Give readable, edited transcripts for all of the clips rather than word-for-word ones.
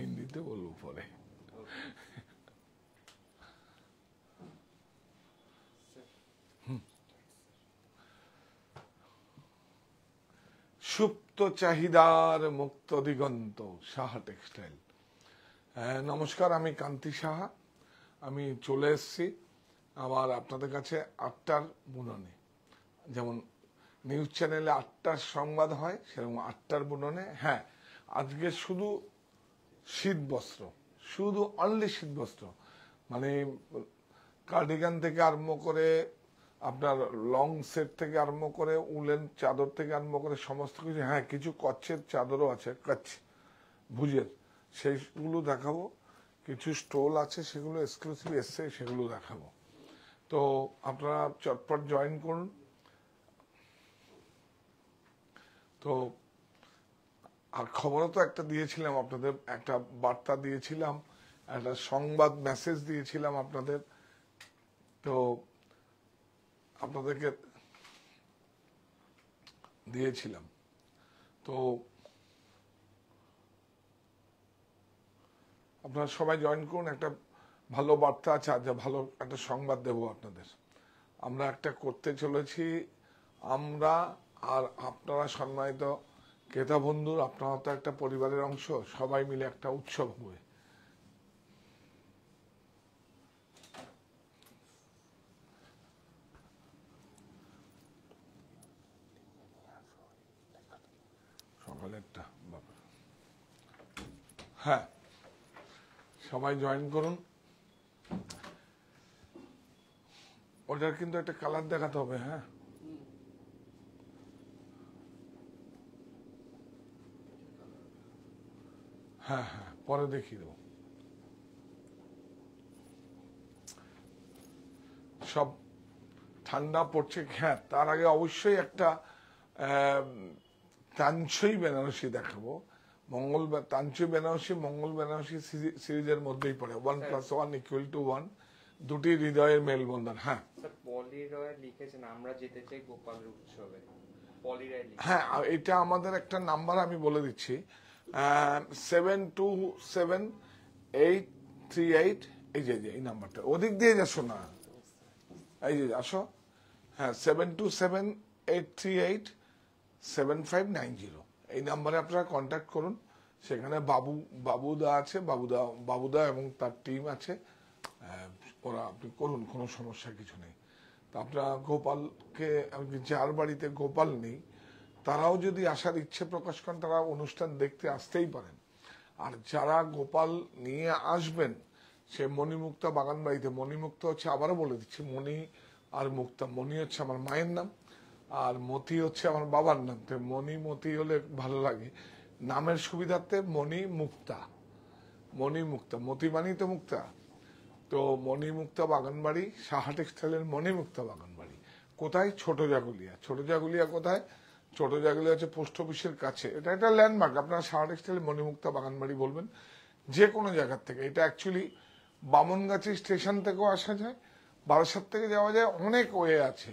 হিন্দিতে বলবো পরে। সুপ্ত চাহিদার মুক্ত দিগন্ত, সাহা টেক্সটাইল। নমস্কার, আমি কান্তি সাহা। আমি চলে এসেছি আবার আপনাদের কাছে 8টার বুননে। যেমন নিউজ চ্যানেলে 8টার সংবাদ হয়, সেরকম 8টার বুননে। হ্যাঁ, আজকে শুধু শীত বস্ত্র, শুধু অনলি শীত বস্ত্র, মানে কার্ডিগান থেকে আরম্ভ করে আপনার লং সেট থেকে আরম্ভ করে উলেন চাদর থেকে আরম্ভ করে সমস্ত কিছু। হ্যাঁ, কিছু কচ্ছের চাদরও আছে, কচ্ছ ভুজের, সেইগুলো দেখাবো। কিছু স্টোল আছে, সেগুলো এক্সক্লুসিভ এসছে, সেগুলো দেখাবো। তো আপনারা চটপট জয়েন করুন। তো আর খবরও তো একটা দিয়েছিলাম আপনাদের, একটা বার্তা দিয়েছিলাম, একটা সংবাদ মেসেজ দিয়েছিলাম আপনাদের। তো আপনাদেরকে দিয়েছিলাম। তো আপনারা সবাই জয়েন করুন। একটা ভালো বার্তা আছে, আজ ভালো একটা সংবাদ দেব আপনাদের। আমরা একটা করতে চলেছি, আমরা আর আপনারা সম্মানিত ক্রেতা বন্ধু, আপনারা তো একটা পরিবারের অংশ, সবাই মিলে একটা উৎসব হবে। সকালে একটা ব্যাপার। হ্যাঁ, সবাই জয়েন করুন। ওটার কিন্তু একটা কালার দেখাতে হবে। হ্যাঁ, হ্যাঁ হ্যাঁ, পরে দেখিয়ে দেবো। সব ঠান্ডা পড়ছে। হ্যাঁ, তার আগে অবশ্যই একটা তানছই বেনারসি দেখাবো। তানছই বেনারসি মঙ্গল বেনারসি সিরিজের মধ্যেই পড়ে। 1+1=1, দুটি হৃদয়ের মেলবন্ধন। হ্যাঁ, পলি রয় লিখেছেন আমরা যেতে চাই গোপালের উৎসবে। পলি রয় হ্যাঁ, এটা আমাদের একটা নাম্বার আমি বলে দিচ্ছি, 727838। এই যে এই নাম্বারটা, ওদিক দিয়ে যাচ্ছ না, এই যে আসো। হ্যাঁ, 7278387590, এই নাম্বারে আপনারা কন্ট্যাক্ট করুন। সেখানে বাবুদা আছে, বাবুদা এবং তার টিম আছে। ওরা আপনি করুন, কোনো সমস্যা কিছু নেই। তা আপনারা গোপালকে, যার বাড়িতে গোপাল নেই তারাও যদি আসার ইচ্ছে প্রকাশ করেন, তারা অনুষ্ঠান দেখতে আসতেই পারেন। আর যারা গোপাল নিয়ে আসবেন, সে মণিমুক্তা বাগান বাড়িতে। মণিমুক্তা হচ্ছে, আবারও বলে দিচ্ছি, মণি আর মুক্তা। মণি হচ্ছে আমার মায়ের নাম, আর মতি হচ্ছে আমার বাবার নাম। তো মণি মতি হলে ভালো লাগে, নামের সুবিধার্থে মণিমুক্তা। মণিমুক্তা, মতি মানেই তো মুক্তা। তো মণিমুক্তা বাগান বাড়ি, সাহা টেক্সটাইলের মণিমুক্তা বাগান বাড়ি। কোথায়? ছোট জাগুলিয়া। ছোট জাগুলিয়া কোথায়? ছোট জাগুলিয়া হচ্ছে পোস্ট অফিসের কাছে। এটা একটা ল্যান্ডমার্ক। আপনারা সাহা টেক্সটাইলের মণিমুক্তা বাগান বাড়ি বলবেন যে কোনো জায়গার থেকে। এটা অ্যাকচুয়ালি বামনগাছি স্টেশন থেকেও আসা যায়, বারাসাত থেকে যাওয়া যায়, অনেক ওয়ে আছে।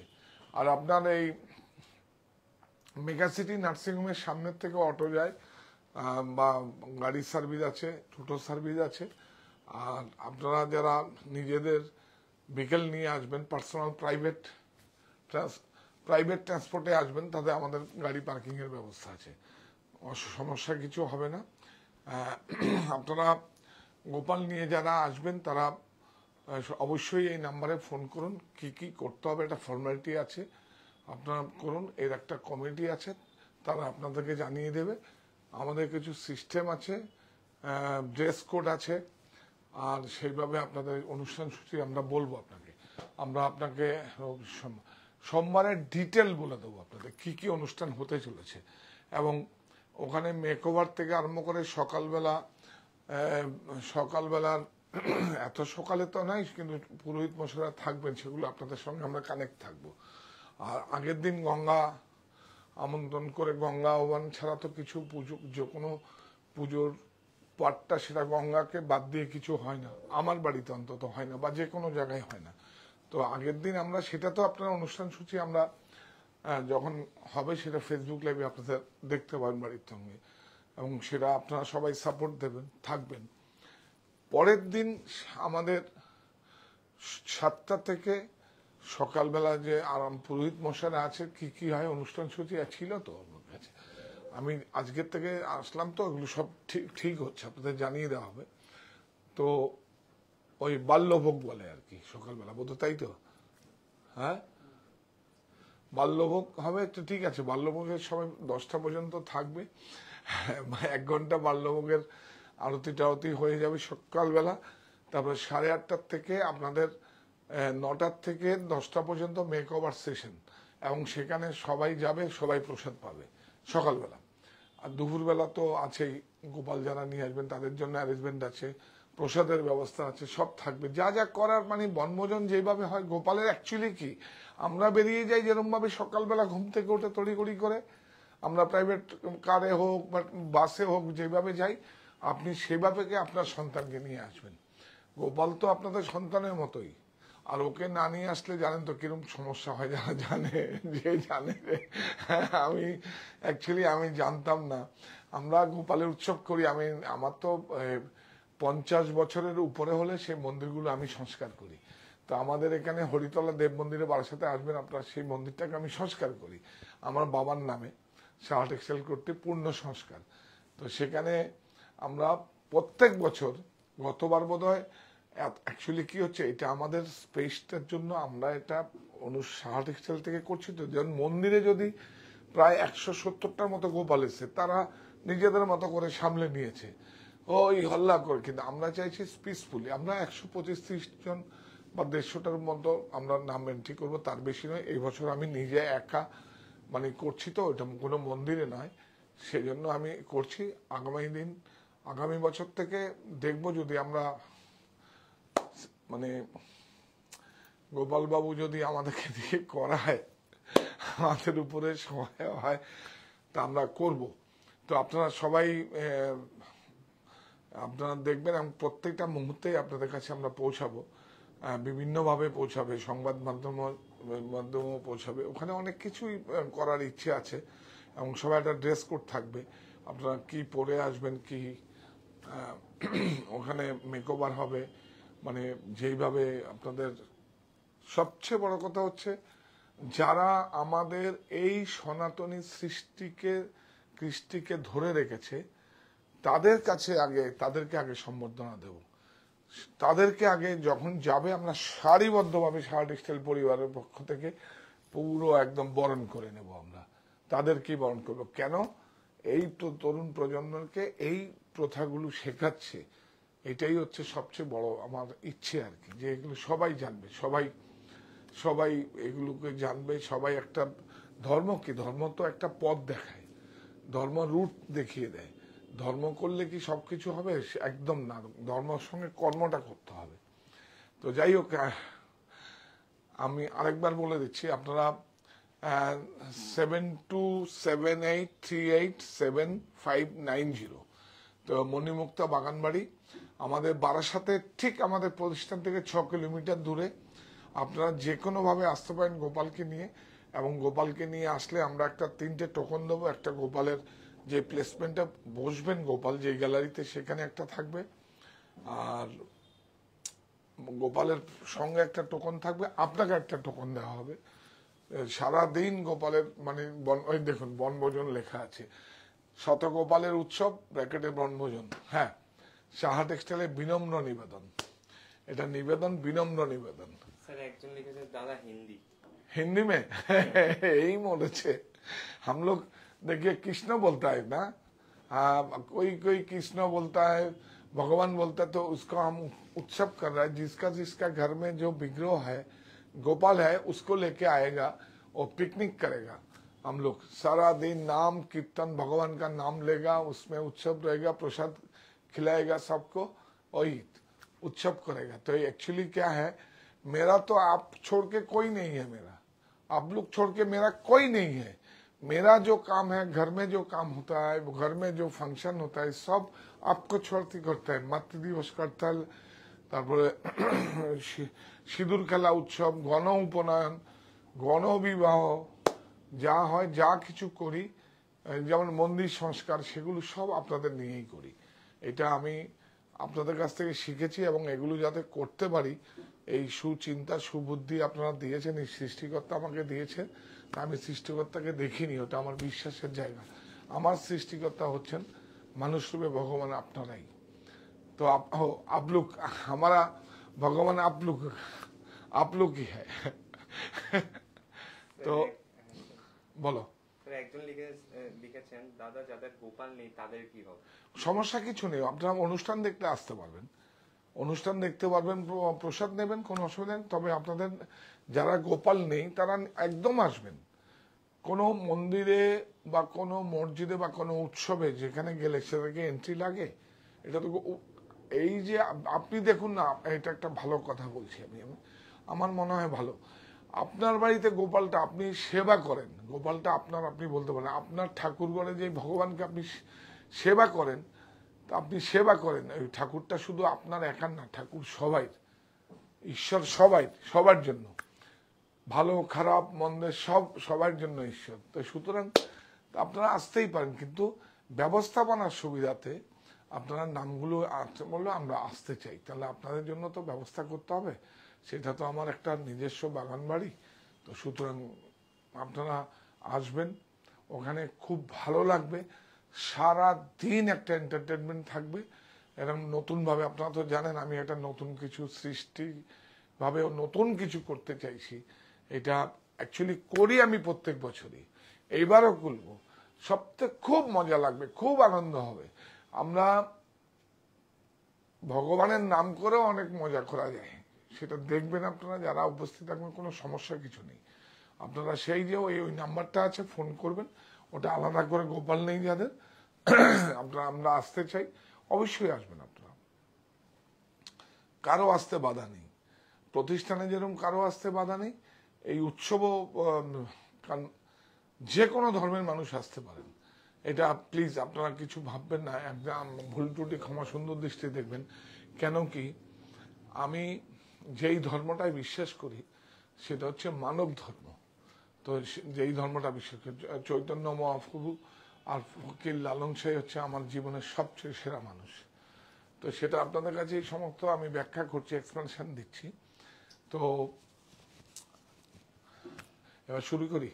আর আপনার এই মেগা সিটি নার্সিংহোমের সামনের থেকে অটো যায়, বা গাড়ির সার্ভিস আছে, টোটো সার্ভিস আছে। আর আপনারা যারা নিজেদের ভেহিকেল নিয়ে আসবেন, পার্সোনাল প্রাইভেট ট্রান্সপোর্টে আসবেন, তাতে আমাদের গাড়ি পার্কিংয়ের ব্যবস্থা আছে, সমস্যা কিছু হবে না। আপনারা গোপাল নিয়ে যারা আসবেন তারা অবশ্যই এই নাম্বারে ফোন করুন। কি কি করতে হবে, একটা ফর্মালিটি আছে, আপনারা করুন। এর একটা কমিটি আছে, তারা আপনাদেরকে জানিয়ে দেবে। আমাদের কিছু সিস্টেম আছে, ড্রেস কোড আছে, আর সেইভাবে আপনাদের অনুষ্ঠান সূচি আমরা বলবো আপনাকে। আমরা আপনাকে সোমবারের ডিটেল বলে দেবো আপনাদের কি কি অনুষ্ঠান হতে চলেছে। এবং ওখানে মেকওভার থেকে আরম্ভ করে সকালবেলার এত সকালে তো নয়, কিন্তু পুরোহিত মশাইরা থাকবেন, সেগুলো আপনাদের সঙ্গে আমরা কানেক্ট থাকবো। আর আগের দিন গঙ্গা আমন্ত্রণ করে, গঙ্গা আহ্বান ছাড়া তো কিছু পুজো, যে কোনো পুজোর পাঠটা সেটা গঙ্গাকে বাদ দিয়ে কিছু হয় না, আমার বাড়িতে অন্তত হয় না, বা যে কোনো জায়গায় হয় না। তো আগের দিন আমরা সেটা তো আপনার অনুষ্ঠান সূচি আমরা যখন হবে সেটা ফেসবুক লাইভে আপনাদের দেখতে পারেন বাড়ির সঙ্গে। এবং সেটা আপনারা সবাই সাপোর্ট দেবেন, থাকবেন। পরের দিন আমাদের 7টা থেকে সকালবেলা যে আরাম পুরোহিত মশাইরা আছে, কি কি হয় অনুষ্ঠান সূচি ছিল তো আমার কাছে, আমি আজকের থেকে আসলাম তো, এগুলো সব ঠিক হচ্ছে, আপনাদের জানিয়ে দেওয়া হবে। তো ওই বাল্যভোগ বলে আর কি সকালবেলা, বোধ তাই তো? হ্যাঁ, বাল্যভোগ হবে তো, ঠিক আছে। বাল্যভোগের সময় 10টা পর্যন্ত থাকবে, 1 ঘন্টা বাল্যভোগের আরতি টারতি হয়ে যাবে সকালবেলা। তারপরে 8:30 থেকে আপনাদের 9টার থেকে 10টা পর্যন্ত মেক ওভার সেশন, এবং সেখানে সবাই যাবে, সবাই প্রসাদ পাবে সকালবেলা। আর দুপুরবেলা তো আছেই, গোপাল যারা নিয়ে আসবেন তাদের জন্য অ্যারেঞ্জমেন্ট আছে, প্রসাদের ব্যবস্থা আছে, সব থাকবে যা যা করার। মানে বনভোজন যেভাবে হয় গোপালের অ্যাকচুয়ালি কি, আমরা বেরিয়ে যাই যেরকম ভাবে সকালবেলা ঘুম থেকে উঠে তড়িঘড়ি করে, আমরা প্রাইভেট কারে হোক বা বাসে হোক যেভাবে যাই, আপনি সেভাবে আপনার সন্তানকে নিয়ে আসবেন। গোপাল তো আপনাদের সন্তানের মতোই, আর ওকে না নিয়ে আসলে জানেন তো কিরকম সমস্যা হয়, যারা জানে, যে জানে। আমি অ্যাকচুয়ালি আমি জানতাম না, আমরা গোপালের উৎসব করি। আমার তো 50 বছরের উপরে হলে সেই মন্দিরগুলো আমি সংস্কার করি। তো আমাদের এখানে হরিতলা দেব মন্দিরে বারাসাতে আসবেন আপনার, সেই মন্দিরটাকে আমি সংস্কার করি আমার বাবার নামে, সাহা টেক্সটাইল করতে পূর্ণ সংস্কার। তো সেখানে আমরা প্রত্যেক বছর, গতবার বোধহয়, অ্যাকচুয়ালি কি হচ্ছে, এটা আমাদের স্পেসটার জন্য আমরা এটা সাহা টেক্সটাইল থেকে করছি। তো যেমন মন্দিরে যদি প্রায় 170টার মতো গোপাল এসছে, তারা নিজেদের মতো করে সামলে নিয়েছে, ওই হল্লা করে। কিন্তু আমরা চাইছি পিসফুলি, আমরা 125-30 জন বা 150টার মতো আমরা নাম এন্ট্রি করবো, তার বেশি নয়। এই বছর আমি নিজে একা মানে করছি, তো এটা কোনো মন্দিরে নয়, সেজন্য আমি করছি। আগামী বছর থেকে দেখবো, যদি আমরা মানে গোপাল বাবু যদি আমাদেরকে দিয়ে করায়, আমাদের উপরে সময় হয়, তা আমরা করব। তো আপনারা সবাই আপনারা দেখবেন, এবং প্রত্যেকটা মুহূর্তেই আপনাদের কাছে আমরা পৌঁছাবো, বিভিন্নভাবে পৌঁছাবে, সংবাদ মাধ্যমও পৌঁছাবে। ওখানে অনেক কিছুই করার ইচ্ছে আছে, এবং সবাই একটা ড্রেস কোড থাকবে, আপনারা কি পরে আসবেন, কি ওখানে মেকওভার হবে, মানে যেইভাবে আপনাদের। সবচেয়ে বড় কথা হচ্ছে, যারা আমাদের এই সনাতনী কৃষ্টিকে ধরে রেখেছে, তাদেরকে আগে সম্বর্ধনা দেব। তাদেরকে আগে যখন যাবে, আমরা সারিবদ্ধভাবে সাহা টেক্সটাইল পরিবারের পক্ষ থেকে পুরো একদম বরণ করে নেব। আমরা তাদেরকেই বরণ করব। কেন? এই তরুণ প্রজন্মকে এই প্রথাগুলো শেখাচ্ছে, এটাই হচ্ছে সবচেয়ে বড় আমার ইচ্ছে আর কি, যে এগুলো সবাই জানবে, সবাই এগুলোকে জানবে। সবাই একটা ধর্ম কি, ধর্ম তো একটা পথ দেখায়, ধর্ম রুট দেখিয়ে দেয়। ধর্ম করলে কি সবকিছু হবে? একদম না, ধর্মের সঙ্গে কর্মটা করতে হবে। তো যাই হোক, আমি আরেকবার বলে দিচ্ছি, আপনারা 7278387590, তো মণিমুক্তা বাগানবাড়ি, আমাদের বারাসাতে, ঠিক আমাদের প্রতিষ্ঠান থেকে 6 কিলোমিটার দূরে। আপনারা যে কোনোভাবে আসতে পারেন গোপালকে নিয়ে, এবং গোপালকে নিয়ে আসলে আমরা একটা 3টে টোকন দেবো। একটা গোপালের যে প্লেসমেন্টটা বসবেন গোপাল যে গ্যালারিতে, সেখানে একটা থাকবে, আর গোপালের সঙ্গে একটা টোকন থাকবে, আপনাকে একটা টোকন দেওয়া হবে। সারাদিন গোপালের মানে ওই দেখুন বনভোজন লেখা আছে, শতগোপালের উৎসব ব্র্যাকেটে বনভোজন। হ্যাঁ, সাহা টেক্সটাইলে বিনম্র নিবেদন, এটা নিবেদন, বিনম্র নিবেদন। স্যার একজন লিখেছে দাদা हिंदी में यही मोड है। हम लोग देखिए कृष्ण बोलता है ना, कोई कृष्ण बोलता है, भगवान बोलता है, तो उसका हम उत्सव कर रहा है। जिसका घर में जो विग्रह है, गोपाल है, उसको लेके आएगा और पिकनिक करेगा। हम लोग सारा दिन नाम कीर्तन, भगवान का नाम लेगा, उसमें उत्सव रहेगा, प्रसाद खिलाएगा सबको, वही उत्सव करेगा। तो एक्चुअली क्या है, मेरा तो आप छोड़ के कोई नहीं है, मेरा आप लोग छोड़ के मेरा कोई नहीं है। मेरा जो काम है, घर में जो काम होता है, घर में जो फंक्शन होता है, सब आपको छोड़ती करता है। मातृ दिवस करताल, তারপরে সিঁদুর খেলা উৎসব, গণ উপনয়ন, গণ বিবাহ, যা হয়, যা কিছু করি, যেমন মন্দির সংস্কার, সেগুলো সব আপনাদের নিয়েই করি। এটা আমি আপনাদের কাছ থেকে শিখেছি এবং এগুলো যাতে করতে পারি, এই সুচিন্তা সুবুদ্ধি আপনারা দিয়েছেন, এই সৃষ্টিকর্তা আমাকে দিয়েছে। আমি সৃষ্টিকর্তাকে দেখিনি, ওটা আমার বিশ্বাসের জায়গা। আমার সৃষ্টিকর্তা হচ্ছেন মানুষ রূপে ভগবান আপনারাই। তো आप लोग हमारा भगवान आप लोग ही है। তো বলো। একজন লিখেছেন, দাদা যাদের গোপাল নেই তাদের কি হবে? সমস্যা কিছু নেই, আপনারা অনুষ্ঠান দেখতে আসতে পারবেন, অনুষ্ঠান দেখতে পারবেন, প্রসাদ নেবেন, কোনো অসুবিধা নেই। তবে আপনাদের যারা গোপাল নেই তারা একদম আসবেন। কোনো মন্দিরে বা কোনো মসজিদে বা কোনো উৎসবে যেখানে গেলে সেটাকে এন্ট্রি লাগে, এটা তো এই যে আপনি দেখুন না, এটা একটা ভালো কথা বলছি আমি, আমার মনে হয় ভালো। আপনার বাড়িতে গোপালটা আপনি সেবা করেন, গোপালটা আপনার, আপনি বলতে পারেন আপনার ঠাকুরঘরে যে ভগবানকে আপনি সেবা করেন, আপনি সেবা করেন, ওই ঠাকুরটা শুধু আপনার একার না, ঠাকুর সবাই, ঈশ্বর সবাই, সবার জন্য, ভালো খারাপ মন্দের সবার জন্য ঈশ্বর। তো সুতরাং আপনারা আসতেই পারেন, কিন্তু ব্যবস্থাপনার সুবিধাতে আপনারা নামগুলো বললে আমরা আসতে চাই, তাহলে আপনাদের জন্য তো ব্যবস্থা করতে হবে, সেটা তো আমার একটা নিজস্ব বাগান বাড়ি। তো সুতরাং আপনারা আসবেন, ওখানে খুব ভালো লাগবে, সারা দিন একটা এন্টারটেনমেন্ট থাকবে। এরকম নতুনভাবে, আপনারা তো জানেন আমি একটা নতুন কিছু সৃষ্টিভাবে নতুন কিছু করতে চাইছি। এটা অ্যাকচুয়ালি করি আমি প্রত্যেক বছরই, এইবারও করবো। সবথেকে খুব মজা লাগবে, খুব আনন্দ হবে। আমরা ভগবানের নাম করেও অনেক মজা করা যায়, সেটা দেখবেন আপনারা যারা উপস্থিত থাকবেন, কোনো সমস্যা কিছু নেই। আপনারা সেই যে ওই নাম্বারটা আছে, ফোন করবেন, ওটা আলাদা করে গোপাল নেই যাদের, আপনারা আমরা আসতে চাই, অবশ্যই আসবেন আপনারা, কারো আসতে বাধা নেই। প্রতিষ্ঠানে যেরকম কারো আসতে বাধা নেই, এই উৎসবও যে কোনো ধর্মের মানুষ আসতে পারেন। এটা প্লিজ আপনারা কিছু ভাববেন না, একদম ভুল ত্রুটি ক্ষমা সুন্দর দৃষ্টি দেখবেন। কেন কি, আমি যেই ধর্মটায় বিশ্বাস করি সেটা হচ্ছে মানব ধর্ম। তো যেই ধর্মটা বিশ্বাস করি, চৈতন্য মহাপ্রভু আর ফকির লালন সাই হচ্ছে আমার জীবনের সবচেয়ে সেরা মানুষ। তো সেটা আপনাদের কাছে এই সমস্ত আমি ব্যাখ্যা করছি, এক্সপ্লেনেশন দিচ্ছি। তো এবার শুরু করি।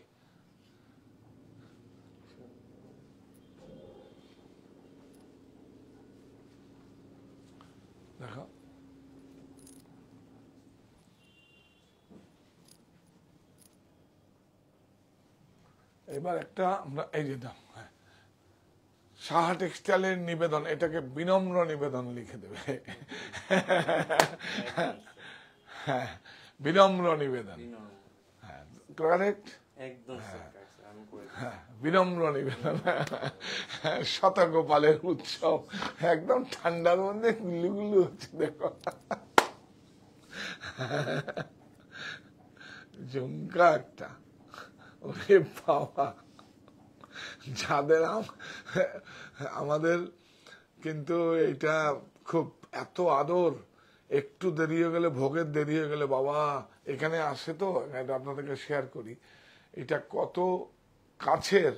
দেখো, এবার একটা আমরা এই যে দাম, সাহা টেক্সটাইলের নিবেদন, এটাকে বিনম্র নিবেদন লিখে দেবে। হ্যাঁ, বিনম্র নিবেদন, হ্যাঁ কারেক্ট, একদম হ্যাঁ, বিনম্র নিবেদন, শতগোপালের উৎসব, একদম ঠান্ডার মধ্যে গুলু গুলু হচ্ছে, দেখো জমকা একটা, ওরে বাবা, যাদের আমাদের কিন্তু এটা খুব এত আদর, একটু দেরি হয়ে গেলে, ভোগের দেরি হয়ে গেলে, বাবা এখানে আসে, তো এটা আপনাদেরকে শেয়ার করি, এটা কত কাছের।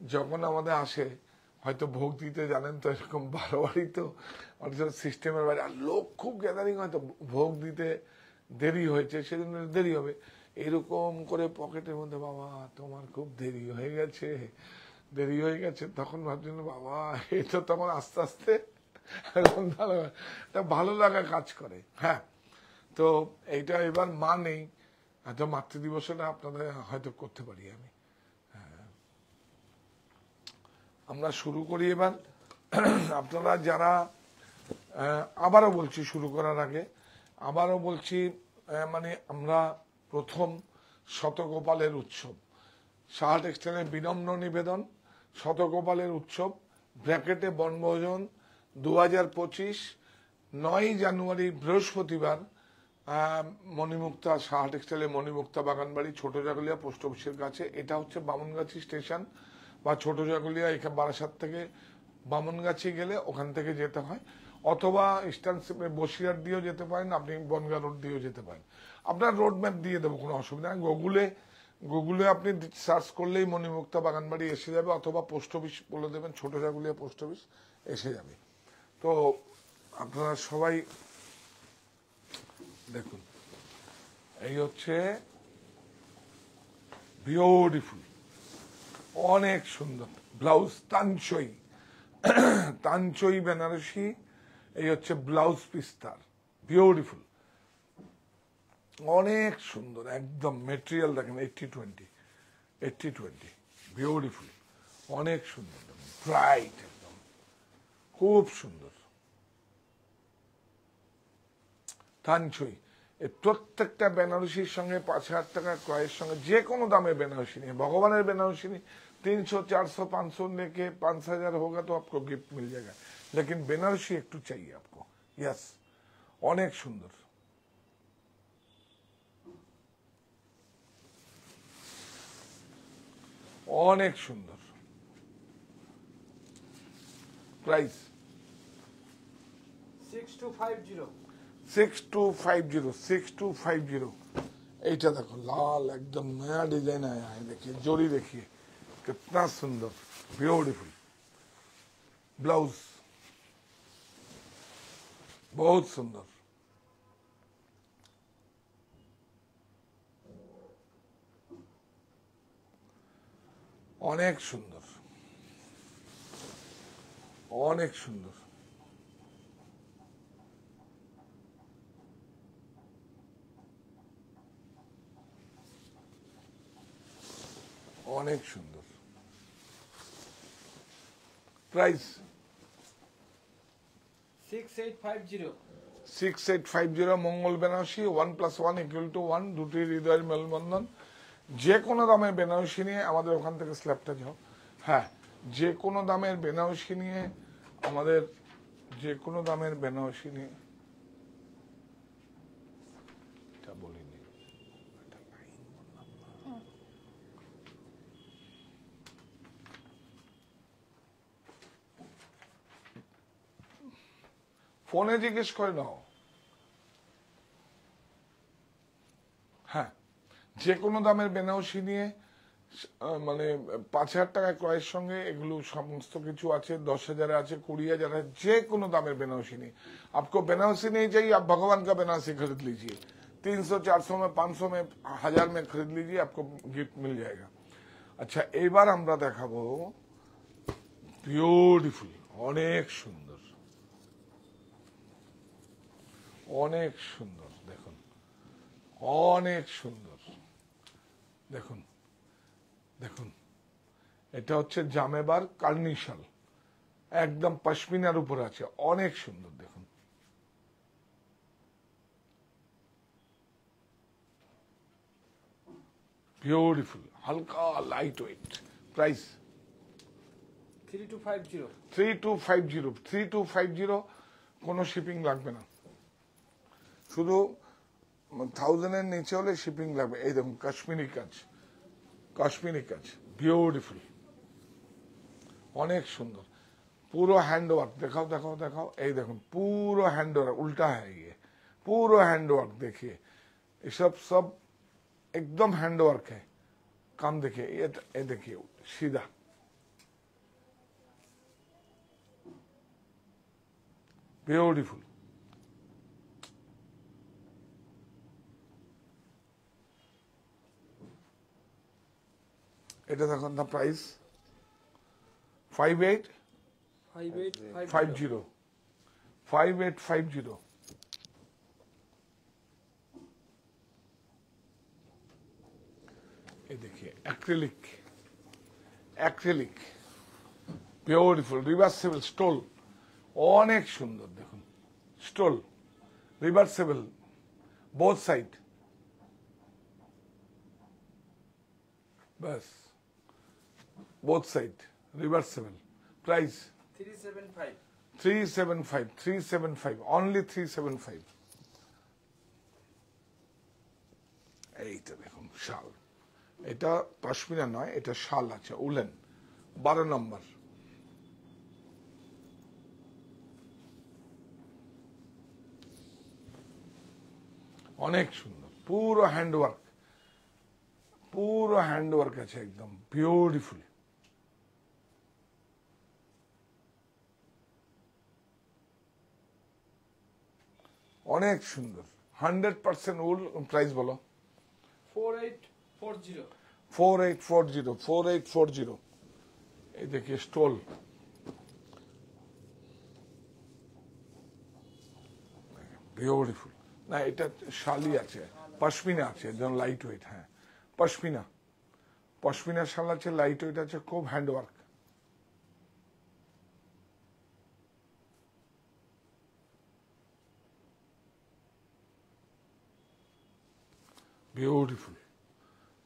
যখন আমাদের আসে, হয়তো ভোগ দিতে জানেন তো, এরকম বারোয়ারি তো অনেক সিস্টেমের বাইরে, আর লোক খুব গ্যাদারিং, হয়তো ভোগ দিতে দেরি হয়েছে, সেদিন দেরি হবে, এরকম করে পকেটের মধ্যে, বাবা তোমার খুব দেরি হয়ে গেছে, দেরি হয়ে গেছে, তখন ভাবছেন বাবা এটা তো তখন আস্তে আস্তে ভালো লাগা কাজ করে। হ্যাঁ, তো এইটা এবার মা নেই, হয়তো মাতৃদিবসটা আপনাদের হয়তো করতে পারি আমি। আমরা শুরু করি এবার। আপনারা যারা, আবারও বলছি শুরু করার আগে, আবারও বলছি, মানে আমরা প্রথম শতগোপালের উৎসব, সাহা টেক্সটাইলের বিনম্র নিবেদন, শতগোপালের উৎসব ব্র্যাকেটে বনভোজন 2025 9 জানুয়ারি বৃহস্পতিবার, মণিমুক্তা, সাহা টেক্সটাইলের মণিমুক্তা বাগানবাড়ি, ছোট জাগুলিয়া পোস্ট অফিসের কাছে। এটা হচ্ছে বামনগাছি স্টেশন বা ছোট জাগুলিয়া, এখানে বারাসাত থেকে বামনগাছি গেলে ওখান থেকে যেতে হয়, অথবা ইস্টার্ন বসিরহাট দিয়েও যেতে পারেন, আপনি বনগা রোড দিয়েও যেতে পারেন। আপনার রোড ম্যাপ দিয়ে দেবো, কোনো অসুবিধা নেই, গুগলে গুগলে আপনি সার্চ করলেই মণিমুক্তা বাগানবাড়ি এসে যাবে, অথবা পোস্ট অফিস বলে দেবেন, ছোট জাগুলিয়া পোস্ট অফিস, এসে যাবে। তো আপনারা সবাই দেখুন, এই হচ্ছে বিউটিফুল, অনেক সুন্দর ব্লাউজ, তানচই তানচই বেনারসি, এই হচ্ছে ব্লাউজ পিস্তার, বিউটিফুল, অনেক সুন্দর একদম। মেটেরিয়াল দেখেন 80-20, 80-20, বিউটিফুল, অনেক সুন্দর, ব্রাইট একদম, খুব সুন্দর। তানচই এই প্রত্যেকটা বেনারসির সঙ্গে 5,000 টাকা ক্রয়ের সঙ্গে যে কোনো দামে বেনারসি নিয়ে, भगवान बेनारसी नहीं 300, 400, 500 लेके 5,000 होगा तो आपको गिफ्ट मिल जाएगा, लेकिन बेनारसी একটু चाहिए आपको। यस, অনেক সুন্দর, অনেক সুন্দর। প্রাইস 6250 6250, 6250। এইটা দেখো लाल एकदम नया डिजाइन आया है, देखिए जोड़ी, देखिए कितना सुंदर, ब्यूटीफुल ब्लाउज, बहुत सुंदर। অনেক সুন্দর, অনেক সুন্দর, অনেক সুন্দর। প্রাইস 6850 6850, মঙ্গল বেনারসি, 1+1 = 1, দুটি হৃদয়ের মেলবন্ধন। যে কোনো দামের বেনারসি নিয়ে আমাদের ওখান থেকে স্ল্যাবটা যাও। হ্যাঁ, যে কোনো দামের বেনারসি নিয়ে আমাদের, যে কোনো দামের বেনারসি নিয়ে, এটা বলিনি, এটা লাইন বললাম না। ফোনে জিজ্ঞেস করে নাও। হ্যাঁ, যে কোনো দামের বেনারসি নিয়ে, মানে 5,000 টাকা ক্রয়ের সঙ্গে এগুলো সমস্ত কিছু আছে, 10,000 আছে, 20,000 है, যে কোনো দামের বেনারসি নিয়ে। आपको बेनारसी नहीं चाहिए, आप भगवान का बेनारसी खरीद लीजिए, 300, 400 में, 500 में, 1000 में खरीद लीजिए, आपको गिफ्ट मिल जाएगा। আচ্ছা, এবার আমরা দেখাবো বিউটিফুল, অনেক সুন্দর, অনেক সুন্দর, দেখুন অনেক সুন্দর, দেখুন দেখুন, এটা হচ্ছে জামেবার কার্নিশাল, একদম পশমিনার উপরে আছে, অনেক সুন্দর, দেখুন বিউটিফুল, হালকা লাইট ওয়েট। প্রাইস 3250 3250, 3250, কোনো শিপিং লাগবে না, শুধু 1000-এর নিচে হলে শিপিং লাগবে। এই দেখুন কাশ্মীরি কাজ, কাশ্মীরি কাজ, বিউটিফুল, অনেক সুন্দর, পুরো হ্যান্ডওয়ার্ক, দেখাও দেখাও দেখাও, এই দেখুন পুরো হ্যান্ডওয়ার্ক, উল্টা है ये, पूरा हैंडवर्क देखिए, ये सब एकदम हैंडवर्क है, काम देखिए, ये देखिए सीधा, ब्यूटीफुल। এটা দেখুন না, প্রাইস 5850, 5850। ये देखिए acrylic, acrylic, beautiful, reversible stole, অনেক সুন্দর, দেখুন স্টোল, রিভার্সেবল, বোথ সাইড, बस both side reversible। price 375 375, 375, only 375। এইটা দেখুন শাল, এটা পশমিনা নয়, এটা শাল আছে, উলেন, 12 নম্বর। অনেক সুন্দর, পুরো হ্যান্ডওয়ার্ক, পুরো হ্যান্ডওয়ার্ক আছে একদম বিউটিফুল। অনেক সুন্দর 100% উল। প্রাইস বলো। 4840 4840 এই দেখি স্টোল। বিউটিফুল। না এটা শালি আছে, পশমিনা আছে, যেন লাইট ওয়েট। হ্যাঁ পশমিনা, পশমিনা শাল আছে, লাইট ওয়েট আছে, খুব হ্যান্ডওয়ার্ক। বিউটিফুল।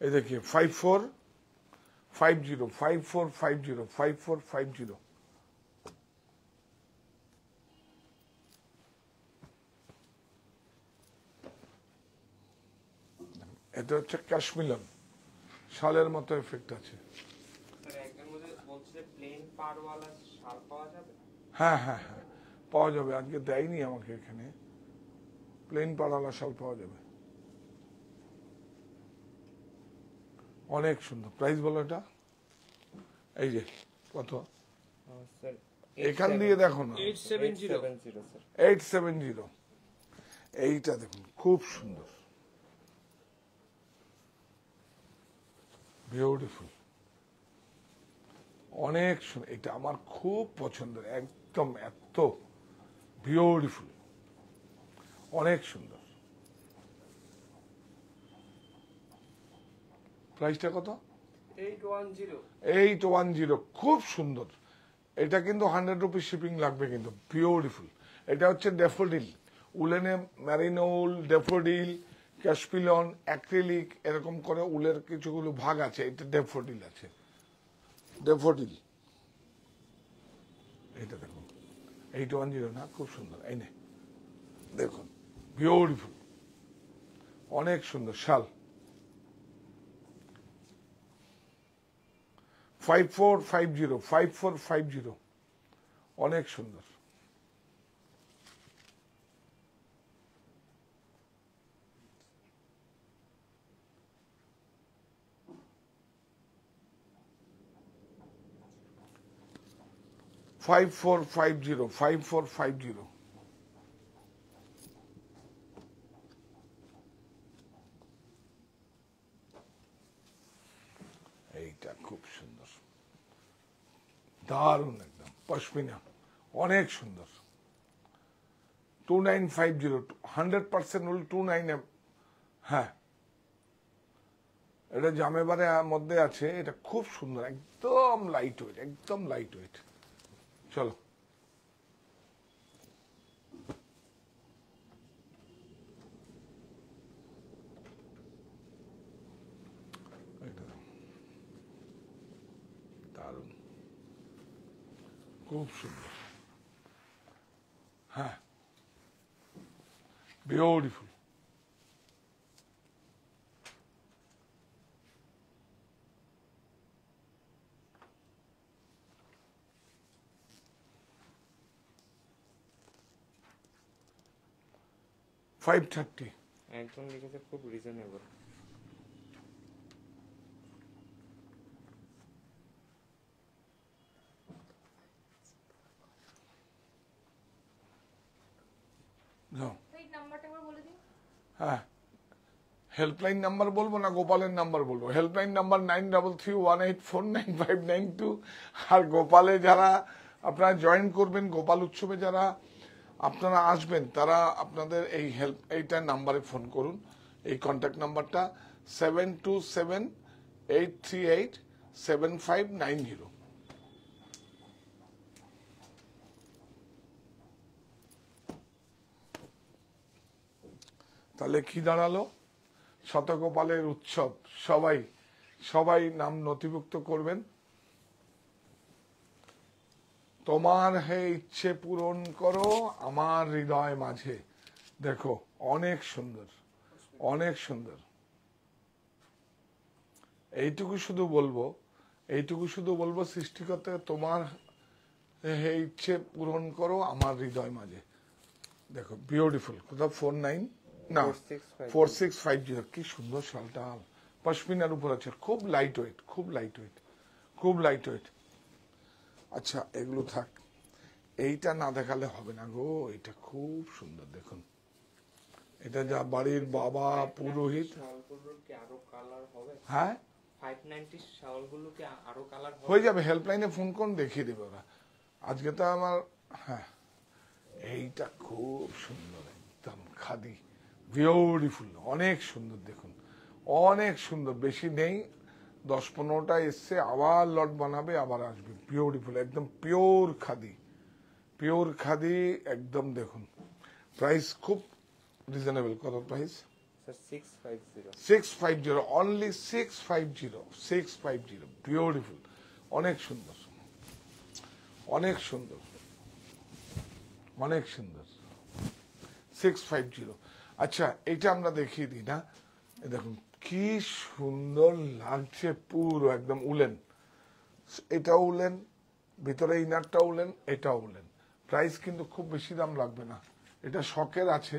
এই দেখিए 5450 এটা হচ্ছে কাশ্মীলন শালের মতো এফেক্ট আছে। স্যার একজন বলছে যে প্লেন পাড়ওয়ালা শাল পাওয়া যাবে? হ্যাঁ হ্যাঁ হ্যাঁ পাওয়া যাবে, আজকে দেয়নি আমাকে এখানে। প্লেন পাড়ালা শাল পাওয়া যাবে, অনেক সুন্দর। প্রাইস বলো এটা। এই যে কত, স্যার এখান দিয়ে দেখো না। 870 স্যার। 870 এইটা দেখুন খুব সুন্দর, বিউটিফুল, অনেক সুন্দর। এটা আমার খুব পছন্দের, একদম এত বিউটিফুল, অনেক সুন্দর। প্রাইসটা কত? 810 খুব সুন্দর। এটা কিন্তু 100 রুপিস শিপিং লাগবে কিন্তু, বিউটিফুল। এটা হচ্ছে ড্যাফোডিল, উলেনে ম্যারিনো উল, ড্যাফোডিল, ক্যাশপিলন, অ্যাক্রিলিক, এরকম করে উলের কিছুগুলো ভাগ আছে। এটা ড্যাফোডিল আছে, ড্যাফোডিল। এটা দেখুন 810 না, খুব সুন্দর। এই নে দেখুন বিউটিফুল, অনেক সুন্দর শাল। 5450 অনেক সুন্দর। ফাইভ ফোর ফাইভ জিরো এইটা খুব সুন্দর, দারুণ একদম পশমিনা, অনেক সুন্দর। 2950 100% উল 29। হ্যাঁ এটা জামেবারের মধ্যে আছে, এটা খুব সুন্দর, একদম লাইট ওয়েট, একদম লাইট ওয়েট। চলো দারুণ, খুব সুন্দর। হ্যাঁ বিউটিফুল। $530 একজন লিখেছে খুব রিজনেবল। হ্যাঁ হেল্পলাইন নাম্বার বলবো না গোপালের নাম্বার বলবো? Helpline number 9331849592। আর গোপালে যারা আপনারা জয়েন করবেন, গোপাল উৎসবে যারা আপনারা আসবেন, তারা আপনাদের এইটার নাম্বারে ফোন করুন। এই কন্ট্যাক্ট নাম্বারটা 7278387590। তাহলে কি দাঁড়ালো? শতগোপালের উৎসব, সবাই সবাই নাম নথিভুক্ত করবেন। তোমার হে ইচ্ছে পূরণ করো আমার হৃদয় মাঝে। দেখো অনেক সুন্দর, অনেক সুন্দর। এইটুকু শুধু বলবো সৃষ্টিকর্তা তোমার হে ইচ্ছে পূরণ করো আমার হৃদয় মাঝে। দেখো বিউটিফুল। কোথাও 49 না 4650। কি সুন্দর শালটা, পশমিনার উপর আছে, খুব লাইট ওয়েট, খুব লাইট ওয়েট, খুব লাইট ওয়েট। আচ্ছা এগুলো থাক, এইটা না দেখালে হবে না গো, এটা খুব সুন্দর দেখুন। এটা যা বাড়ির বাবা পুরোহিত। শালগুলোর কি আরো কালার হবে? হ্যাঁ 590 শালগুলো কি আরো কালার হবে? হয়ে যাবে, হেল্পলাইনে ফোন করুন, দেখিয়ে দেবে ওরা। আজকে তো আমার, হ্যাঁ এইটা খুব সুন্দর, একদম খাদি, বিউটিফুল, অনেক সুন্দর দেখুন, অনেক সুন্দর। বেশি নেই, 10-15টা এসছে, আবার লট বানাবে, আবার আসবে। বিউটিফুল, একদম পিওর খাদি, পিওর খাদি একদম। দেখুন প্রাইস খুব রিজনেবল। কত প্রাইস? স্যার 650। 650, অনলি 650, বিউটিফুল, অনেক সুন্দর, অনেক সুন্দর, অনেক সুন্দর, 650। আচ্ছা এটা আমরা দেখিয়ে দিই না, এই দেখুন কি সুন্দর লাগছে, পুরো একদম উলেন। এটাও উলেন, ভিতরে ইনারটা উলেন, এটাও উলেন। প্রাইস কিন্তু খুব বেশি দাম লাগবে না, এটা শখের আছে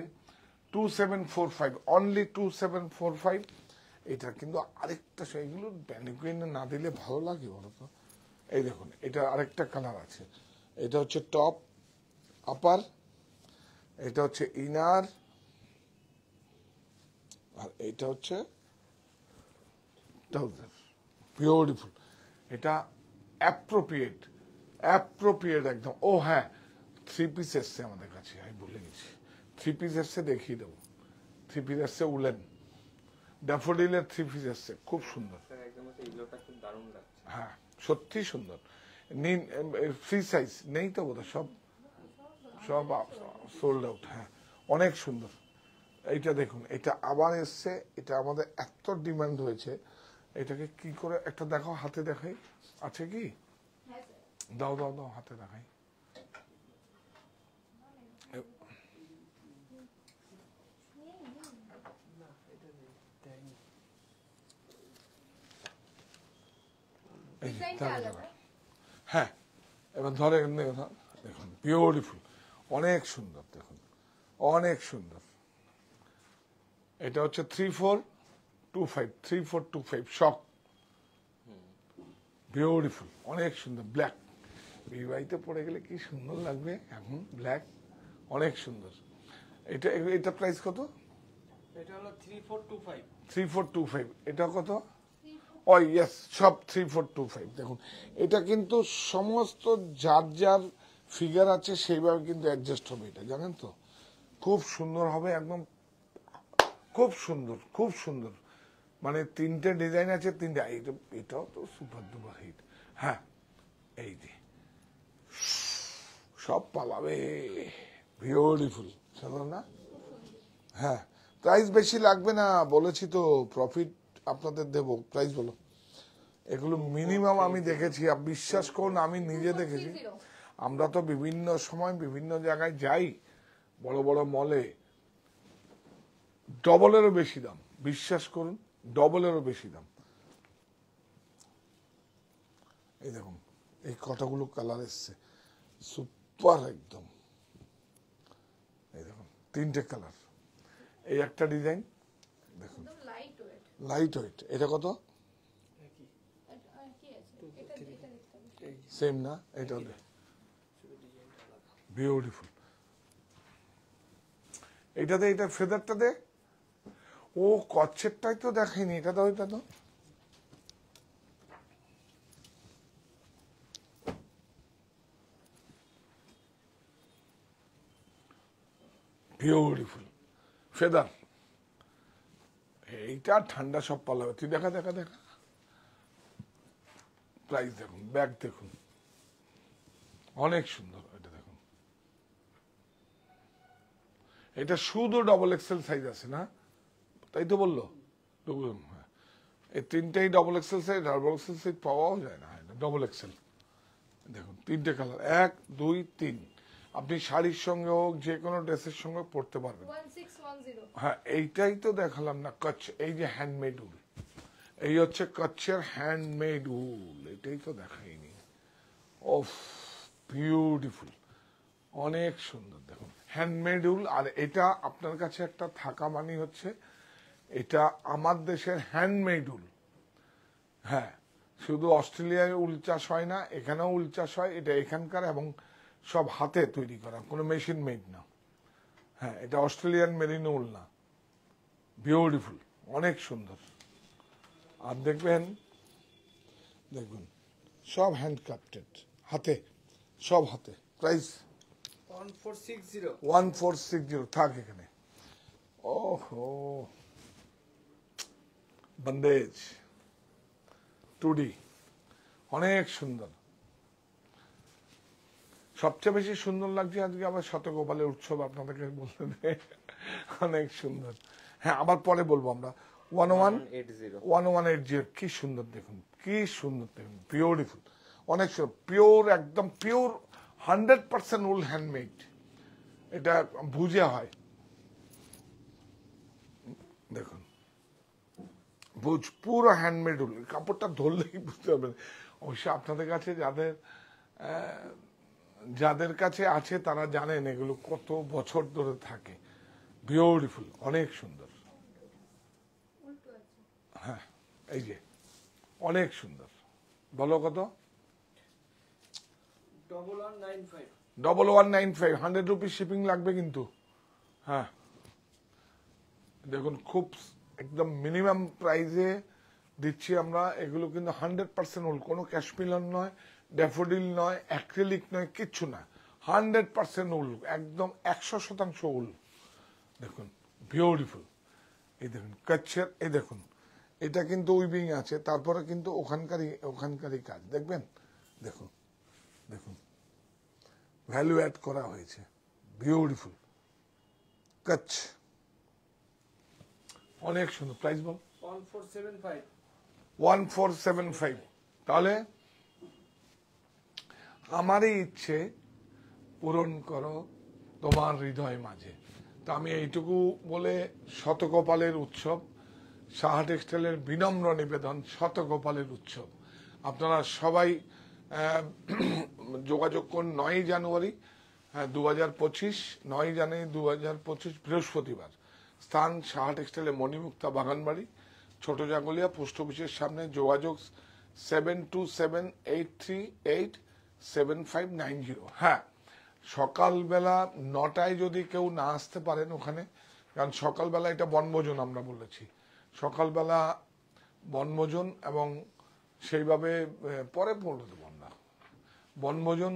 2745, অনলি 2745। এটা কিন্তু আরেকটা, সেইগুলো ব্যানিকুইনে না দিলে ভালো লাগে বলো তো। এই দেখুন এটা আরেকটা কালার আছে, এটা হচ্ছে টপ আপার, এটা হচ্ছে ইনার, আর এটা হচ্ছে ট্রাউজার। বিউটিফুল, এটা অ্যাপ্রোপ্রিয়েট, অ্যাপ্রোপ্রিয়েট একদম। ও হ্যাঁ, 3 পিস এসছে আমাদের কাছে, আমি ভুলে গেছি, 3 পিস এসছে, দেখিয়ে দেবো। 3 পিস এসছে উলেন, ড্যাফোডিলের 3 পিস এসছে, খুব সুন্দর। স্যার একদম হচ্ছে ইলোটা খুব দারুণ লাগছে। হ্যাঁ সত্যি সুন্দর। নিন, ফ্রি সাইজ নেই তো বোধহয়, সব সব সোল্ড আউট। হ্যাঁ অনেক সুন্দর। এইটা দেখুন, এটা আবার এসছে, এটা আমাদের এত ডিমান্ড হয়েছে, এটাকে কি করে একটা দেখাও, হাতে দেখাই, আছে কি? দাও দাও দাও, হাতে দেখাই। এই যে, দাঁড়াও, দাঁড়াও। হ্যাঁ এবার ধরে দেখুন, বিউটিফুল, অনেক সুন্দর দেখুন, অনেক সুন্দর। এটা হচ্ছে 3425, 3425 শক, বিউটিফুল, অনেক সুন্দর। ব্ল্যাক, বিবাহিতে পড়ে গেলে কি সুন্দর লাগবে এখন, ব্ল্যাক অনেক সুন্দর। এটা এটা প্রাইস কত? এটা হলো 3425। 3425, এটা কত? ও ইয়েস, সব 3425। দেখুন এটা কিন্তু সমস্ত যার যার ফিগার আছে সেইভাবে কিন্তু অ্যাডজাস্ট হবে, এটা জানেন তো, খুব সুন্দর হবে একদম, খুব সুন্দর, খুব সুন্দর। মানে 3টে ডিজাইন আছে, 3টে। এটাও তো সুপার ডুপার হিট। হ্যাঁ এই যে সব পালাবে, বিউটিফুল, সুন্দর না? হ্যাঁ প্রাইস বেশি লাগবে না, বলেছি তো, প্রফিট আপনাদের দেবো। প্রাইস বলো। এগুলো মিনিমাম আমি দেখেছি, বিশ্বাস করুন আমি নিজে দেখেছি। আমরা তো বিভিন্ন সময় বিভিন্ন জায়গায় যাই, বড় বড় মলে, ডবলেরও বেশি দাম, বিশ্বাস করুন, ডবলেরও বেশি দাম। এই দেখুন এই কতগুলো কালার এসছে, সুপার একদম। এই দেখুন 3টে কালার, এই একটা ডিজাইন দেখুন, লাইট ওয়েট। এটা কত? সেম না? এটা বিউটিফুল। এইটাতে, এটা ফেদারটা দে, ও কচ্ছেরটাই তো দেখাইনি, এটা তো, ওইটা তো বিউটিফুল ফেদার। এইটা ঠান্ডা সব পালাবে, তুই দেখা দেখা দেখা। প্রাইস দেখুন, ব্যাগ দেখুন, অনেক সুন্দর। এটা দেখুন, এটা শুধু ডবল এক্সেল সাইজ আছে না, তাই তো বললো? হ্যাঁ এই 3টেই double XL size, double XL size পাওয়াও যায় না, ডবল এক্সেল। দেখুন 3টে কালার, 1 2 3। আপনি শাড়ির সঙ্গে হোক, যে কোনো ড্রেসের সঙ্গে পরতে পারবেন। 1610। হ্যাঁ এইটাই তো দেখালাম না, কচ্ছ, এই যে হ্যান্ডমেড উল, এই হচ্ছে কচ্ছের হ্যান্ডমেড উল, এটাই তো দেখাইনি। ওফ বিউটিফুল, অনেক সুন্দর দেখুন, হ্যান্ডমেড উল। আর এটা আপনার কাছে একটা থাকা মানে হচ্ছে এটা আমার দেশের হ্যান্ডমেড উল। হ্যাঁ, শুধু অস্ট্রেলিয়ায় উল চাষ হয় না, এখানেও উল চাষ হয়। এটা এখানকার এবং সব হাতে তৈরি করা, কোনো মেশিন মেড না। হ্যাঁ, এটা অস্ট্রেলিয়ান মেরিনো উল না। বিউটিফুল, অনেক সুন্দর। আর দেখবেন, দেখুন সব হ্যান্ডক্রাফটেড, হাতে, সব হাতে। প্রাইস 1460 1460 থাক এখানে। ওহো, বন্দেজ 2D, অনেক সুন্দর। সবচেয়ে বেশি সুন্দর লাগছে আজকে আবার শতগোপালের উৎসব, আপনাদেরকে বলতে দেয়, অনেক সুন্দর। হ্যাঁ, আবার পরে বলবো আমরা। 1180 কি সুন্দর দেখুন, কি সুন্দর দেখুন, বিউটিফুল, অনেক সুন্দর, পিওর, একদম পিওর 100% উল, হ্যান্ডমেড। এটা বুঝে হয়, দেখুন বুঝ, পুরো হ্যান্ডমেড উল। কাপড়টা ধরলেই বুঝতে পারবেন। অবশ্যই আপনাদের কাছে যাদের কাছে আছে তারা জানেন এগুলো কত বছর ধরে থাকে। বিউটিফুল, অনেক সুন্দর। হ্যাঁ, এই যে অনেক সুন্দর। বলো কত? 1195 1195, 100 রুপিস শিপিং লাগবে কিন্তু। হ্যাঁ, দেখুন খুব একদম মিনিমাম প্রাইসে দিচ্ছি আমরা। এগুলো কিন্তু 100% উল, কোনো ক্যাশমিলন নয়, ড্যাফোডিল নয়, অ্যাক্রিলিক নয়, কিচ্ছু না, 100% উল, একদম 100% উল। দেখুন বিউটিফুল। এই দেখুন কচ্ছের, এই দেখুন এটা কিন্তু উইভিং আছে, তারপরে কিন্তু ওখানকারই কাজ দেখবেন। দেখুন, দেখুন ভ্যালু অ্যাড করা হয়েছে। বিউটিফুল কচ্ছ, অনেক সুন্দর। প্রাইস বল? 1475 1475। তাহলে আমারই ইচ্ছে পূরণ করো তোমার হৃদয় মাঝে। তো আমি এইটুকু বলে, শতগোপালের উৎসব, সাহা টেক্সটাইলের বিনম্র নিবেদন, শতগোপালের উৎসব। আপনারা সবাই যোগাযোগ করুন। 9ই জানুয়ারি 2025, 9ই জানুয়ারি 2025 বৃহস্পতিবার। স্থান সাহা টেক্সটাইলের মণিমুক্তা বাগানবাড়ি, ছোট জাগলিয়া, পোস্ট অফিসের সামনে। যোগাযোগ 7278387590। হ্যাঁ, সকালবেলা 9টায় যদি কেউ না আসতে পারেন ওখানে, কারণ সকালবেলা এটা বনভোজন আমরা বলেছি, সকালবেলা বনভোজন, এবং সেইভাবে পরে বলে দেবো আমরা। বনভোজন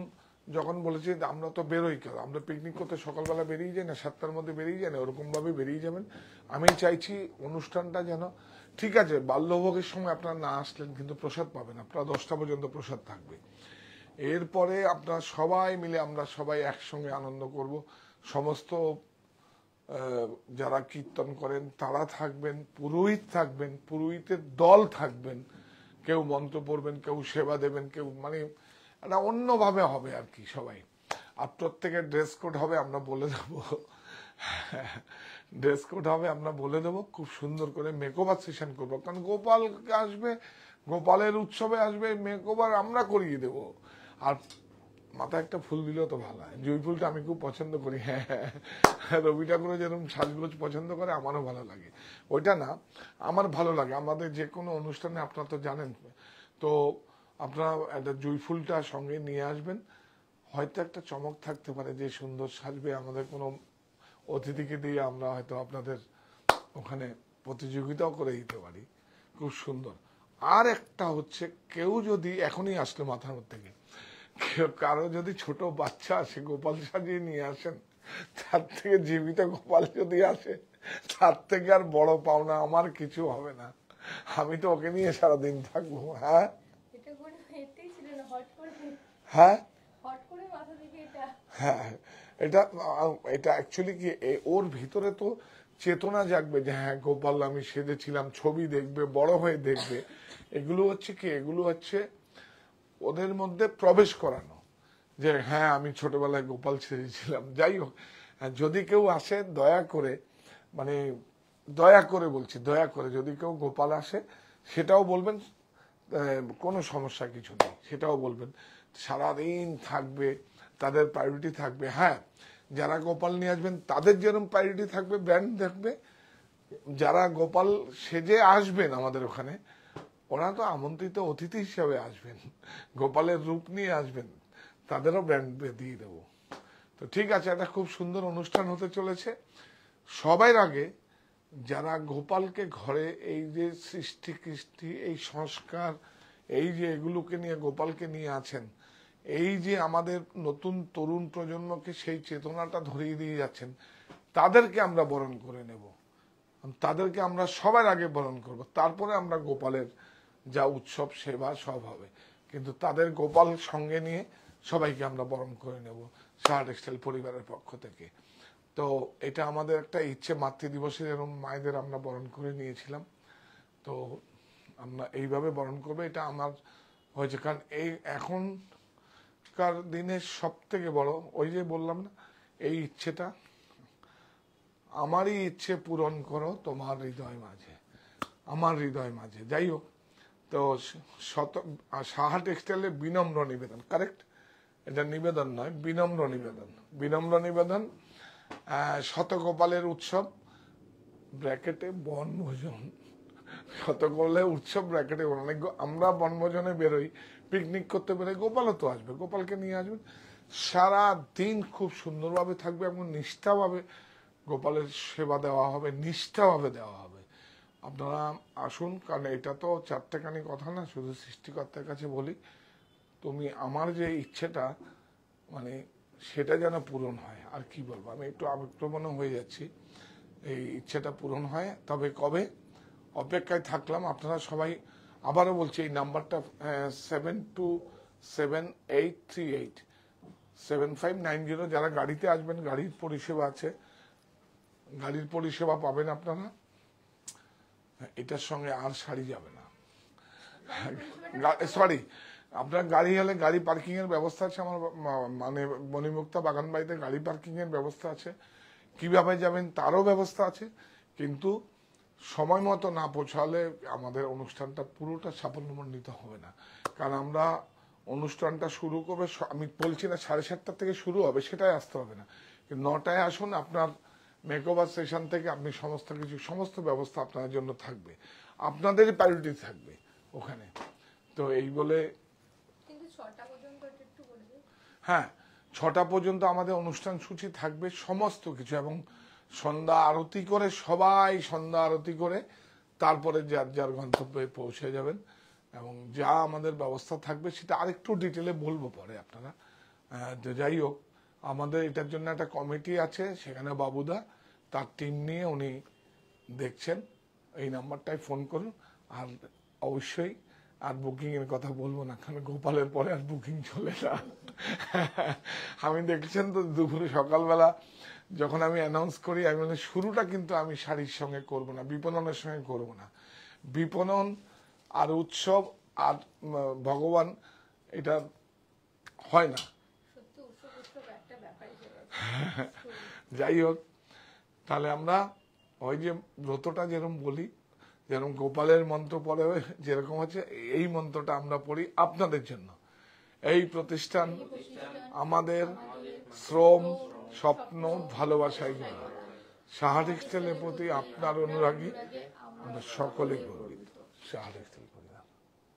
যখন বলেছি, আমরা তো বেরোই, কেন আমরা পিকনিক করতে সকালবেলা বেরিয়ে যাই না, 7টার মধ্যে বেরিয়ে যাই না, ওরকম ভাবে বেরিয়ে যাবেন। আমি চাইছি অনুষ্ঠানটা যেন ঠিক আছে। বাল্যভোগের সময় আপনারা না আসলেন, কিন্তু প্রসাদ পাবেন আপনারা, 10টা পর্যন্ত প্রসাদ থাকবে। এরপরে আপনারা সবাই মিলে, আমরা সবাই একসঙ্গে আনন্দ করব। সমস্ত যারা কীর্তন করেন তারা থাকবেন, পুরোহিত থাকবেন, পুরোহিতের দল থাকবেন, কেউ মন্ত্র পড়বেন, কেউ সেবা দেবেন, কেউ মানে একটা অন্যভাবে হবে আর কি সবাই। আর প্রত্যেকের ড্রেস কোড হবে, আমরা বলে দেবো, ড্রেস কোড হবে আমরা বলে দেবো। খুব সুন্দর করে মেকওভার সেশন করবো, কারণ গোপাল আসবে, গোপালের উৎসবে আসবে, মেকওভার আমরা করিয়ে দেব। আর মাথায় একটা ফুল দিলেও তো ভালো হয়, জুঁই ফুলটা আমি খুব পছন্দ করি। হ্যাঁ, রবি ঠাকুরও যেরকম সাজগোজ পছন্দ করে, আমারও ভালো লাগে। ওইটা না, আমার ভালো লাগে। আমাদের যে কোনো অনুষ্ঠানে আপনারা তো জানেন, তো আপনারা একটা জুঁই ফুলটা সঙ্গে নিয়ে আসবেন। হয়তো একটা চমক থাকতে পারে, যে সুন্দর সাজবে, আমাদের কোনো অতিথিকে দিয়ে আমরা হয়তো আপনাদের ওখানে প্রতিযোগিতাও করে দিতে পারি। খুব সুন্দর। আর একটা হচ্ছে, কেউ যদি এখনই আসলে মাথার মধ্যে থেকে, কারো যদি ছোট বাচ্চা আসে, গোপাল সাজিয়ে নিয়ে আসেন, তার থেকে জীবিত গোপাল যদি আসে, তার থেকে আর বড় পাওনা আমার কিছু হবে না। আমি তো ওকে নিয়ে সারাদিন থাকবো। হ্যাঁ, হ্যাঁ, হ্যাঁ, এটা অ্যাকচুয়ালি কি, ওর ভিতরে তো চেতনা জাগবে যে হ্যাঁ গোপাল আমি সেজেছিলাম, ছবি দেখবে, বড় হয়ে দেখবে। এগুলো হচ্ছে কি, এগুলো হচ্ছে ওদের মধ্যে প্রবেশ করানো, যে হ্যাঁ আমি ছোটবেলায় গোপাল সেজেছিলাম। যাই হোক, যদি কেউ আসে, দয়া করে, মানে দয়া করে বলছি, দয়া করে যদি কেউ গোপাল আসে, সেটাও বলবেন, কোনো সমস্যা কিছু নেই, সেটাও বলবেন। সারাদিন থাকবে, তাদের প্রায়োরিটি থাকবে। হ্যাঁ, যারা গোপাল নিয়ে আসবেন তাদের যেরকম প্রায়োরিটি থাকবে, ব্র্যান্ড থাকবে, যারা গোপাল সেজে আসবেন আমাদের ওখানে, ওরা তো আমন্ত্রিত অতিথি হিসাবে আসবেন, গোপালের রূপ নিয়ে আসবেন, তাদেরও ব্র্যান্ড দিয়ে দেবো। তো ঠিক আছে, একটা খুব সুন্দর অনুষ্ঠান হতে চলেছে। সবার আগে যারা গোপালকে ঘরে এই যে সৃষ্টি কৃষ্টি, এই সংস্কার, এই যে এগুলোকে নিয়ে গোপালকে নিয়ে আছেন, এই যে আমাদের নতুন তরুণ প্রজন্মকে সেই চেতনাটা ধরিয়ে দিয়ে যাচ্ছেন, তাদেরকে আমরা বরণ করে নেব, তাদেরকে আমরা সবার আগে বরণ করব, তারপরে আমরা গোপালের যা উৎসব সেবা সব হবে। কিন্তু তাদের গোপাল সঙ্গে নিয়ে সবাইকে আমরা বরণ করে নেব সাহা টেক্সটাইল পরিবারের পক্ষ থেকে। তো এটা আমাদের একটা ইচ্ছে, মাতৃদিবসে যেরকম মায়েদের আমরা বরণ করে নিয়েছিলাম, তো আমরা এইভাবে বরণ করবো। এটা আমার হয়েছে, কারণ এই এখনকার দিনের সব থেকে বড়, ওই যে বললাম না, এই ইচ্ছেটা, আমারই ইচ্ছে পূরণ করো তোমার হৃদয় মাঝে, আমার হৃদয় মাঝে। যাই হোক, তো সাহা টেক্সটাইলের বিনম্র নিবেদন, কারেক্ট, এটা নিবেদন নয়, বিনম্র নিবেদন, বিনম্র নিবেদন, শতগোপালের উৎসব ব্র্যাকেটে বনভোজন, শতগোপালের উৎসব ব্র্যাকেটে অনেক, আমরা বনভোজনে বেরোই, পিকনিক করতে বেরোই, গোপালও তো আসবে, গোপালকে নিয়ে আসবেন। সারা দিন খুব সুন্দরভাবে থাকবে এবং নিষ্ঠাভাবে গোপালের সেবা দেওয়া হবে, নিষ্ঠাভাবে দেওয়া হবে। আপনারা আসুন, কারণ এটা তো চারটেখানি কথা না, শুধু সৃষ্টিকর্তার কাছে বলি, তুমি আমার যে ইচ্ছেটা, মানে সেটা যেন পূরণ হয়। আর কি বলবো, আমি একটু আবেগপ্রবণ হয়ে যাচ্ছি, এই ইচ্ছেটা পূরণ হয়। তবে কবে, অপেক্ষায় থাকলাম। আপনারা সবাই, আবারও বলছি, এই নাম্বারটা 7278387590, যারা গাড়িতে আসবেন গাড়ির পরিষেবা আছে, গাড়ির পরিষেবা পাবেন আপনারা। এটার সঙ্গে আর শাড়ি যাবে না, সরি, আপনার গাড়ি হলে গাড়ি পার্কিং এর ব্যবস্থা আছে আমার, মানে মণিমুক্তা বাগান বাড়িতে গাড়ি পার্কিং এর ব্যবস্থা আছে, কিভাবে যাবেন তারও ব্যবস্থা আছে। কিন্তু সময় মতো না পৌঁছালে আমাদের অনুষ্ঠানটা পুরোটা সাফল্যমণ্ডিত হবে না। কারণ আমরা অনুষ্ঠানটা শুরু করবে, আমি বলছি না 7:30 থেকে শুরু হবে, সেটাই আসতে হবে না, 9টায় আসুন। আপনার মেকওভার সেশন থেকে আপনি সমস্ত কিছু, সমস্ত ব্যবস্থা আপনার জন্য থাকবে, আপনাদেরই প্রায়োরিটি থাকবে ওখানে। তো এই বলে, হ্যাঁ, 6টা পর্যন্ত আমাদের অনুষ্ঠান সূচি থাকবে সমস্ত কিছু, এবং সন্ধ্যা আরতি করে, সবাই সন্ধ্যা আরতি করে তারপরে যার যার গন্তব্যে পৌঁছে যাবেন। এবং যা আমাদের ব্যবস্থা থাকবে সেটা আরেকটু ডিটেলে বলবো পরে আপনারা। যাই হোক, আমাদের এটার জন্য একটা কমিটি আছে, সেখানে বাবুদা তার টিম নিয়ে উনি দেখছেন। এই নাম্বারটায় ফোন করুন। আর অবশ্যই আর বুকিং এর কথা বলবো না, কারণ গোপালের পরে আর বুকিং চলে না। আমি দেখছেন তো, দুপুরে সকালবেলা যখন আমি অ্যানাউন্স করি, আমি মানে শুরুটা কিন্তু আমি শাড়ির সঙ্গে করব না, বিপণনের সঙ্গে করব না। বিপণন আর উৎসব আর ভগবান, এটা হয় না। যাই হোক, তাহলে আমরা ওই যে ব্রতটা যেরকম বলি, যেরকম গোপালের মন্ত্র পড়ে যেরকম হচ্ছে, এই মন্ত্রটা আমরা পড়ি আপনাদের জন্য। এই প্রতিষ্ঠান আমাদের শ্রম, স্বপ্ন, ভালোবাসায় গড়া। সাহা টেক্সটাইলের প্রতি আপনার অনুরাগী আমরা সকলে গর্বিত। সাহা টেক্সটাইল।